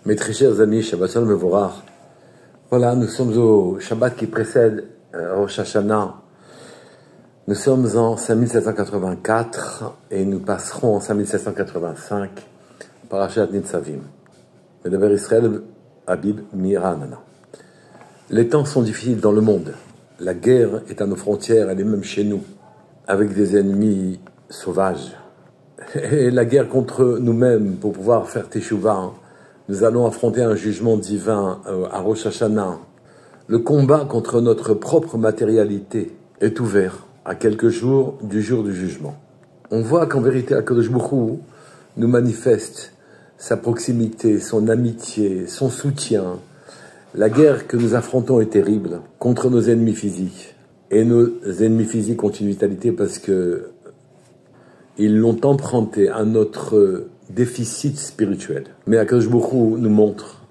Mes très chers amis, Shabbat Shalom Mevorach. Voilà, nous sommes au Shabbat qui précède Rosh Hashanah. Nous sommes en 5784 et nous passerons en 5785 Parashat Nitzavim. Medaber Israël Habib Miranana. Les temps sont difficiles dans le monde. La guerre est à nos frontières, elle est même chez nous, avec des ennemis sauvages. Et la guerre contre nous-mêmes pour pouvoir faire Teshuvah. Nous allons affronter un jugement divin à Rosh Hashanah. Le combat contre notre propre matérialité est ouvert à quelques jours du jour du jugement. On voit qu'en vérité, HaKadosh Baruch Hu nous manifeste sa proximité, son amitié, son soutien. La guerre que nous affrontons est terrible contre nos ennemis physiques. Et nos ennemis physiques ont une vitalité parce que ils l'ont emprunté à notre déficit spirituel. Mais HaKadosh Baruch Hu nous montre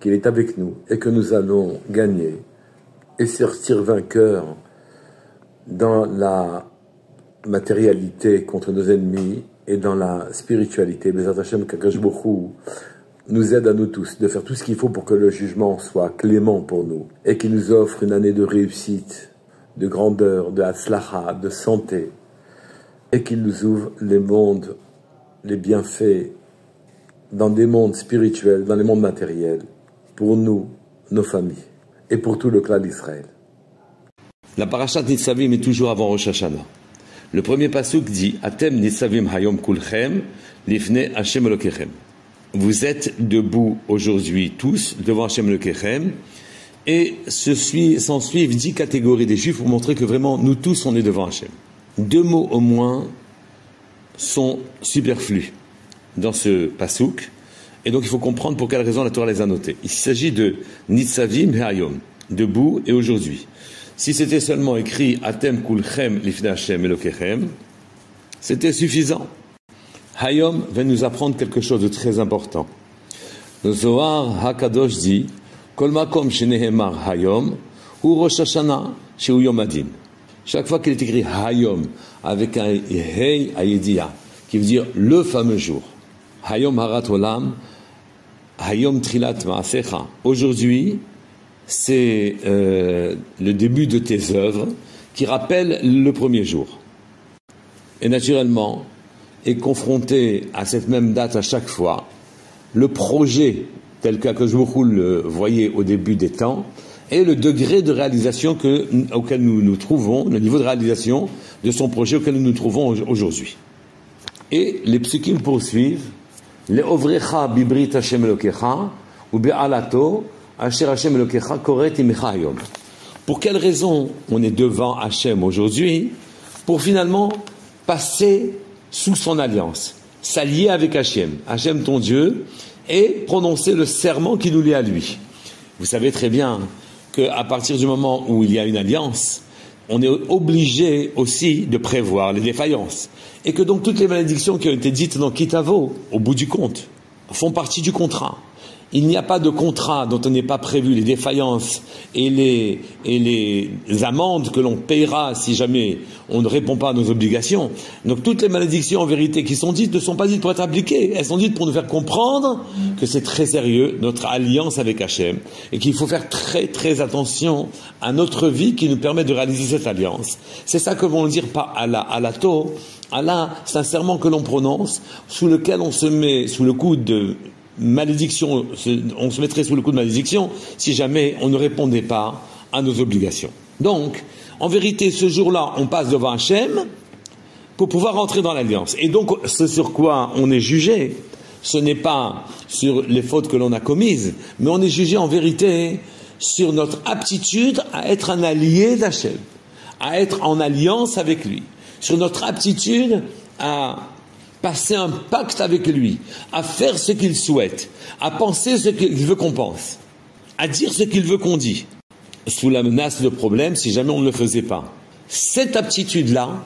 qu'il est avec nous et que nous allons gagner et sortir vainqueurs dans la matérialité contre nos ennemis et dans la spiritualité. Bezat Hashem, qu'HaKadosh Baruch Hu nous aide à nous tous de faire tout ce qu'il faut pour que le jugement soit clément pour nous et qu'il nous offre une année de réussite, de grandeur, de hatzlacha, de santé, et qu'il nous ouvre les mondes, les bienfaits, dans des mondes spirituels, dans les mondes matériels, pour nous, nos familles, et pour tout le clan d'Israël. La parashat Nitzavim est toujours avant Rosh Hashanah. Le premier pasuk dit « Atem Nitzavim hayom kulchem, lifnei Hashem Elokechem » Vous êtes debout aujourd'hui tous devant Hashem Elokechem, et s'en suivent 10 catégories des Juifs pour montrer que vraiment, nous tous, on est devant Hashem. 2 mots au moins sont superflus dans ce pasuk, et donc il faut comprendre pour quelle raison la Torah les a notés. Il s'agit de Nitzavim Hayom, debout et aujourd'hui. Si c'était seulement écrit Atem Kulchem Lifnei Hashem Elokechem, c'était suffisant. Hayom va nous apprendre quelque chose de très important. Le Zohar HaKadosh dit Kol makom shenehemar Hayom hu Rosh Hashanah shehu Yom Adin. Chaque fois qu'il est écrit Hayom avec un Hey Ayedia, qui veut dire le fameux jour, Hayom Harat Olam, Hayom Trilat Maasecha. Aujourd'hui, c'est le début de tes œuvres qui rappelle le premier jour. Et naturellement, est confronté à cette même date à chaque fois, le projet tel qu'HaKadosh Baruch Hu le voyait au début des temps, et le degré de réalisation auquel nous nous trouvons, le niveau de réalisation de son projet auquel nous nous trouvons aujourd'hui. Et les psukim poursuivent Le'ovrecha bibrit Hashem Elokecha ou be'alato asher Hashem Elokecha koret imecha hayom. Pour quelle raison on est devant Hashem aujourd'hui? Pour finalement passer sous son alliance, s'allier avec Hashem, Hashem ton Dieu, et prononcer le serment qui nous lie à lui. Vous savez très bien qu'à partir du moment où il y a une alliance, on est obligé aussi de prévoir les défaillances. Et que donc toutes les malédictions qui ont été dites dans Kitavo, au bout du compte, font partie du contrat. Il n'y a pas de contrat dont on n'est pas prévu les défaillances et les amendes que l'on paiera si jamais on ne répond pas à nos obligations. Donc toutes les malédictions en vérité qui sont dites ne sont pas dites pour être appliquées. Elles sont dites pour nous faire comprendre que c'est très sérieux notre alliance avec Hachem et qu'il faut faire très très attention à notre vie qui nous permet de réaliser cette alliance. C'est ça que vont dire par Allah, Alato. Allah, c'est un serment que l'on prononce sous lequel on se met sous le coup de malédiction, on se mettrait sous le coup de malédiction si jamais on ne répondait pas à nos obligations. Donc, en vérité, ce jour-là, on passe devant Hachem pour pouvoir entrer dans l'alliance. Et donc, ce sur quoi on est jugé, ce n'est pas sur les fautes que l'on a commises, mais on est jugé en vérité sur notre aptitude à être un allié d'Hachem, à être en alliance avec lui, sur notre aptitude à passer un pacte avec lui, à faire ce qu'il souhaite, à penser ce qu'il veut qu'on pense, à dire ce qu'il veut qu'on dit, sous la menace de problème si jamais on ne le faisait pas. Cette aptitude-là,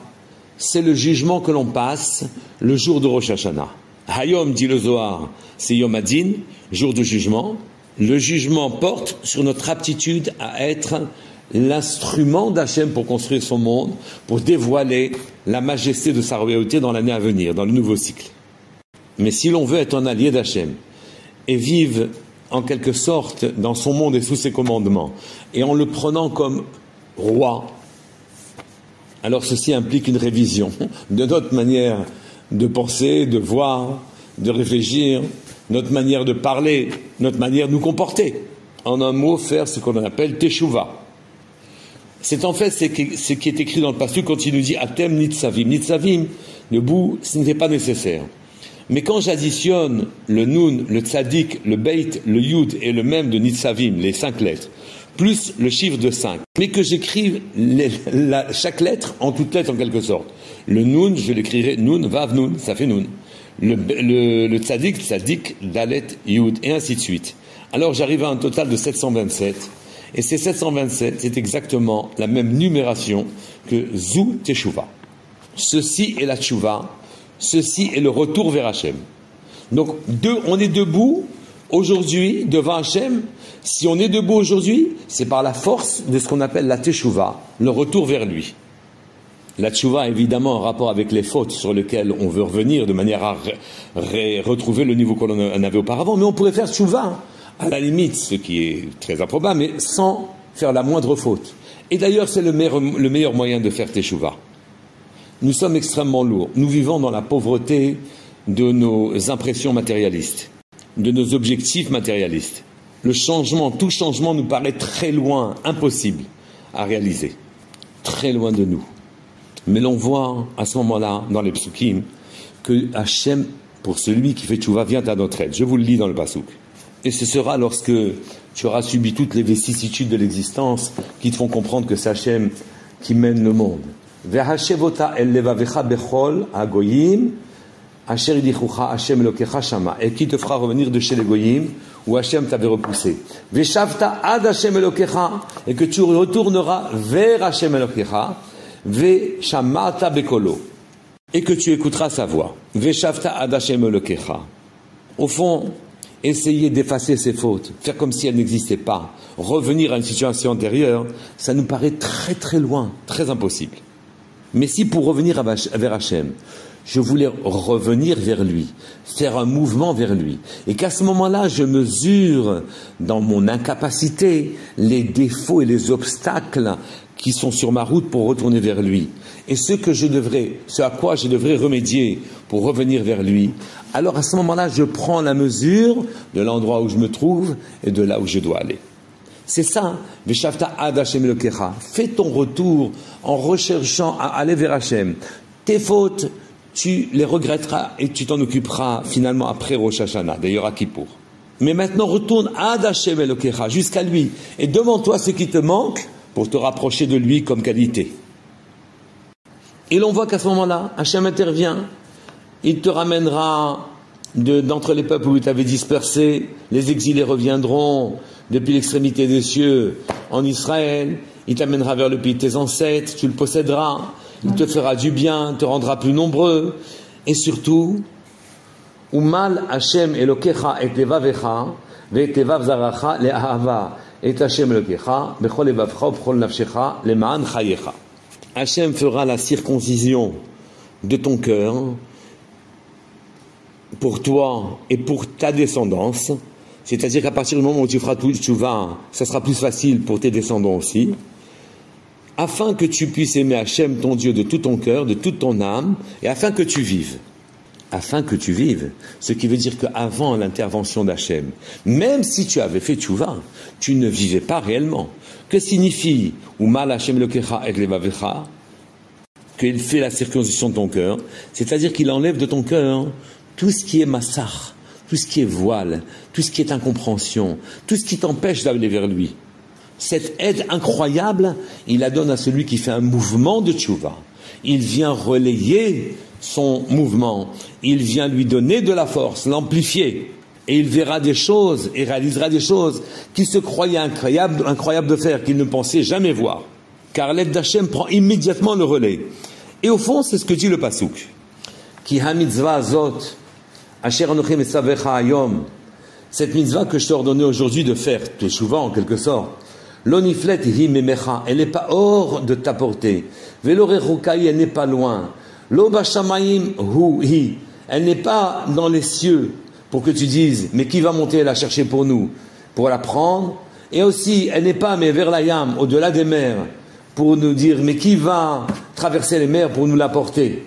c'est le jugement que l'on passe le jour de Rosh Hashanah. Hayom, dit le Zohar, c'est Yom Adin, jour de jugement. Le jugement porte sur notre aptitude à être l'instrument d'Hachem pour construire son monde, pour dévoiler la majesté de sa royauté dans l'année à venir, dans le nouveau cycle. Mais si l'on veut être un allié d'Hachem et vive en quelque sorte dans son monde et sous ses commandements, et en le prenant comme roi, alors ceci implique une révision de notre manière de penser, de voir, de réfléchir, notre manière de parler, notre manière de nous comporter. En un mot, faire ce qu'on appelle teshuva. C'est en fait ce qui est écrit dans le passage quand il nous dit Atem nitzavim. Nitzavim, le bout, ce n'était pas nécessaire. Mais quand j'additionne le nun, le tzadik, le beit, le yud et le mem de nitzavim, les 5 lettres, plus le chiffre de 5, mais que j'écrive chaque lettre en toutes lettres en quelque sorte. Le nun, je l'écrirai nun, vav nun, ça fait nun. Le tzadik, tzadik, dalet, yud, et ainsi de suite. Alors j'arrive à un total de 727, et ces 727, c'est exactement la même numération que Zou Teshuva. Ceci est la Teshuva, ceci est le retour vers Hachem. Donc on est debout aujourd'hui devant Hachem. Si on est debout aujourd'hui, c'est par la force de ce qu'on appelle la Teshuva, le retour vers lui. La Teshuva a évidemment un rapport avec les fautes sur lesquelles on veut revenir de manière à retrouver le niveau qu'on en avait auparavant, mais on pourrait faire Teshuva à la limite, ce qui est très improbable, mais sans faire la moindre faute. Et d'ailleurs, c'est le meilleur moyen de faire Teshuva. Nous sommes extrêmement lourds. Nous vivons dans la pauvreté de nos impressions matérialistes, de nos objectifs matérialistes. Le changement, tout changement nous paraît très loin, impossible à réaliser. Très loin de nous. Mais l'on voit à ce moment-là, dans les psukim, que Hachem, pour celui qui fait Teshuva, vient à notre aide. Je vous le lis dans le pasuk. Et ce sera lorsque tu auras subi toutes les vicissitudes de l'existence qui te font comprendre que c'est Hachem qui mène le monde. Et qui te fera revenir de chez les Goyim où Hachem t'avait repoussé. Et que tu retourneras vers Hachem Elokecha, et que tu écouteras sa voix. Au fond, essayer d'effacer ses fautes, faire comme si elles n'existaient pas, revenir à une situation antérieure, ça nous paraît très très loin, très impossible. Mais si pour revenir vers Hachem, je voulais revenir vers lui, faire un mouvement vers lui, et qu'à ce moment-là, je mesure dans mon incapacité les défauts et les obstacles qui sont sur ma route pour retourner vers lui, et ce à quoi je devrais remédier pour revenir vers lui, alors à ce moment-là, je prends la mesure de l'endroit où je me trouve et de là où je dois aller. C'est ça, Veshavta ad Hashem Elokecha. Fais ton retour en recherchant à aller vers Hachem. Tes fautes, tu les regretteras et tu t'en occuperas finalement après Rosh Hashanah, d'ailleurs à Kippour. Mais maintenant, retourne ad Hashem Elokecha, jusqu'à lui, et demande-toi ce qui te manque pour te rapprocher de lui comme qualité. Et l'on voit qu'à ce moment-là, Hachem intervient. Il te ramènera d'entre les peuples où il t'avait dispersé, les exilés reviendront depuis l'extrémité des cieux en Israël, il t'amènera vers le pays de tes ancêtres, tu le posséderas, il te fera du bien, te rendra plus nombreux, et surtout, Umal Hashem Elokecha et levavecha, ve tevav zaracha le'ahava, et Hashem Elokecha, bechol levavcha, bechol nafshecha, le'ma'an chayecha. Hashem fera la circoncision de ton cœur, pour toi et pour ta descendance, c'est-à-dire qu'à partir du moment où tu feras tout Teshuva, ça sera plus facile pour tes descendants aussi, afin que tu puisses aimer Hachem, ton Dieu, de tout ton cœur, de toute ton âme, et afin que tu vives. Afin que tu vives. Ce qui veut dire qu'avant l'intervention d'Hachem, même si tu avais fait Teshuva, tu ne vivais pas réellement. Que signifie Umal Hashem Elokecha et levavecha? Qu'il fait la circoncision de ton cœur, c'est-à-dire qu'il enlève de ton cœur tout ce qui est massar, tout ce qui est voile, tout ce qui est incompréhension, tout ce qui t'empêche d'aller vers lui. Cette aide incroyable, il la donne à celui qui fait un mouvement de Teshuva. Il vient relayer son mouvement, il vient lui donner de la force, l'amplifier, et il verra des choses et réalisera des choses qu'il se croyait incroyable de faire, qu'il ne pensait jamais voir. Car l'aide d'Hachem prend immédiatement le relais. Et au fond, c'est ce que dit le pasuk. Ki ha-mitzvah azot, asher anochi metzavecha hayom. Cette mitzvah que je t'ai ordonné aujourd'hui de faire, teshuva en quelque sorte, lo niflet hi memecha, elle n'est pas hors de ta portée. Velo rechukai, elle n'est pas loin. Lo bashamayim hu hi, elle n'est pas dans les cieux. pour que tu dises, mais qui va monter la chercher pour nous, pour la prendre? Et aussi, elle n'est pas, mais vers la Yam, au-delà des mers, pour nous dire, mais qui va traverser les mers pour nous l'apporter?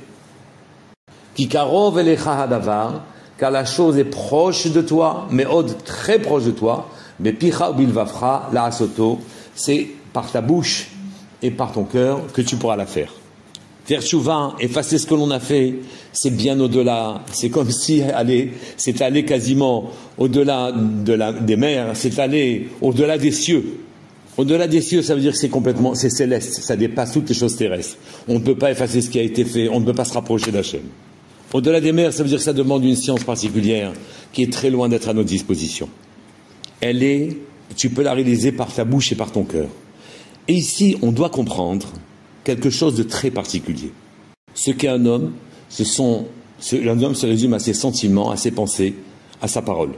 Ki karov elecha hadavar, car la chose est proche de toi, mais très proche de toi, mais picha bilvafra, la asoto, c'est par ta bouche et par ton cœur que tu pourras la faire. Faire tchouva, effacer ce que l'on a fait, c'est bien au-delà. C'est comme si c'est aller quasiment au-delà des mers, c'est aller au-delà des cieux. Au-delà des cieux, ça veut dire que c'est céleste, ça dépasse toutes les choses terrestres. On ne peut pas effacer ce qui a été fait, on ne peut pas se rapprocher d'Hachem. Au-delà des mers, ça veut dire que ça demande une science particulière qui est très loin d'être à notre disposition. Tu peux la réaliser par ta bouche et par ton cœur. Et ici, on doit comprendre quelque chose de très particulier. Ce qu'est un homme, un homme se résume à ses sentiments, à ses pensées, à sa parole.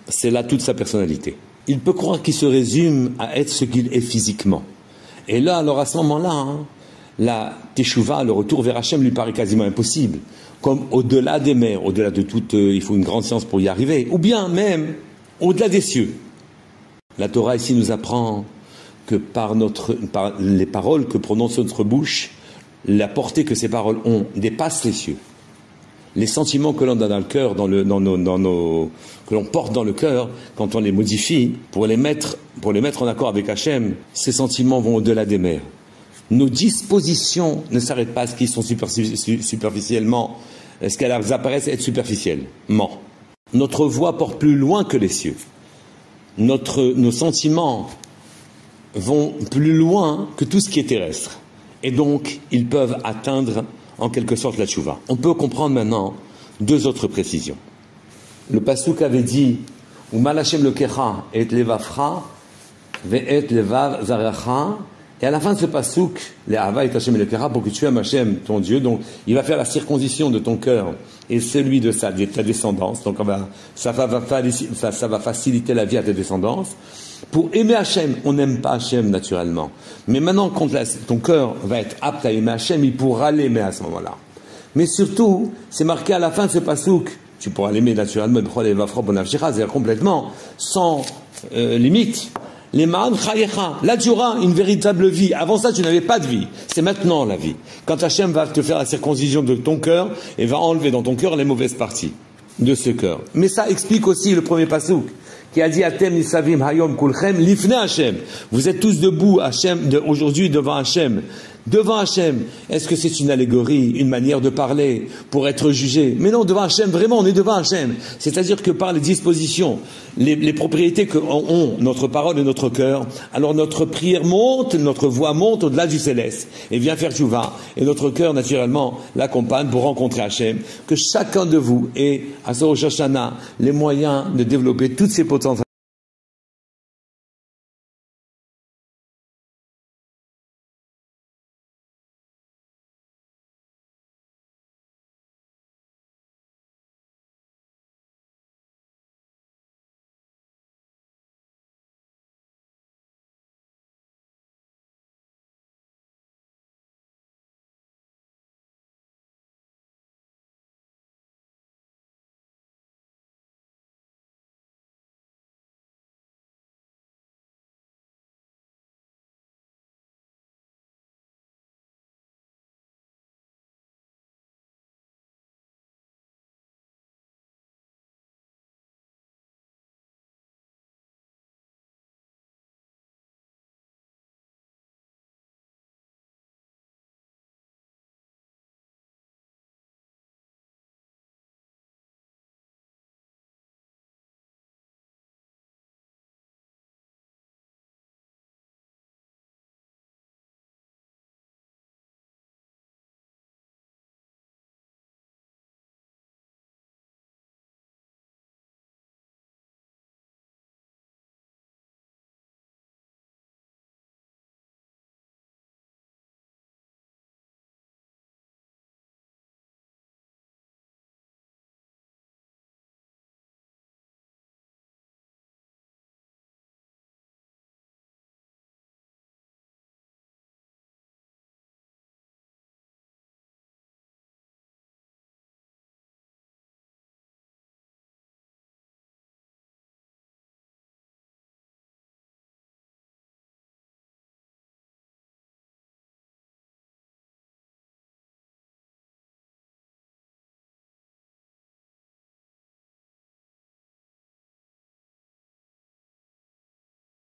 C'est là toute sa personnalité. Il peut croire qu'il se résume à être ce qu'il est physiquement. Et là, alors à ce moment-là, la teshuva, le retour vers Hachem, lui paraît quasiment impossible. Comme au-delà des mers, au-delà de tout, il faut une grande science pour y arriver. Ou bien même au-delà des cieux. La Torah ici nous apprend que par les paroles que prononce notre bouche, la portée que ces paroles ont dépasse les cieux. Les sentiments que l'on a dans le cœur, que l'on porte dans le cœur, quand on les modifie, pour les mettre en accord avec Hachem, ces sentiments vont au-delà des mers. Nos dispositions ne s'arrêtent pas à ce qu'ils sont superficiellement, est-ce qu'elles apparaissent être superficiellement. Notre voix porte plus loin que les cieux. Nos sentiments vont plus loin que tout ce qui est terrestre. Et donc, ils peuvent atteindre en quelque sorte la tchouva. On peut comprendre maintenant deux autres précisions. Le pasuk avait dit « Umal Hashem lekecha et levavcha ve'et levav zarecha » et à la fin de ce pasuk, « Le'ava et Hashem lekecha » pour que tu aimes Hashem, ton Dieu. Donc, il va faire la circoncision de ton cœur et celui de ta descendance. Donc, ça va faciliter la vie à ta descendance. Pour aimer Hachem, on n'aime pas Hachem naturellement. Mais maintenant, quand ton cœur va être apte à aimer Hachem, il pourra l'aimer à ce moment-là. Mais surtout, c'est marqué à la fin de ce pasouk, tu pourras l'aimer naturellement, c'est-à-dire complètement, sans limite. Les ma'an chayecha, là tu auras une véritable vie. Avant ça, tu n'avais pas de vie. C'est maintenant la vie. Quand Hachem va te faire la circoncision de ton cœur et va enlever dans ton cœur les mauvaises parties de ce cœur. Mais ça explique aussi le premier pasouk, qui a dit Atem nisavim hayom kulchem lifne Hachem. Vous êtes tous debout aujourd'hui devant Hachem. Devant Hachem. Est-ce que c'est une allégorie, une manière de parler pour être jugé? Mais non, devant Hachem, vraiment, on est devant Hachem. C'est-à-dire que par les dispositions, les propriétés qu'ont notre parole et notre cœur, alors notre prière monte, notre voix monte au-delà du céleste et vient faire tchouva. Et notre cœur, naturellement, l'accompagne pour rencontrer Hachem. Que chacun de vous ait, à ce Rosh Hashanah, les moyens de développer toutes ces potentialités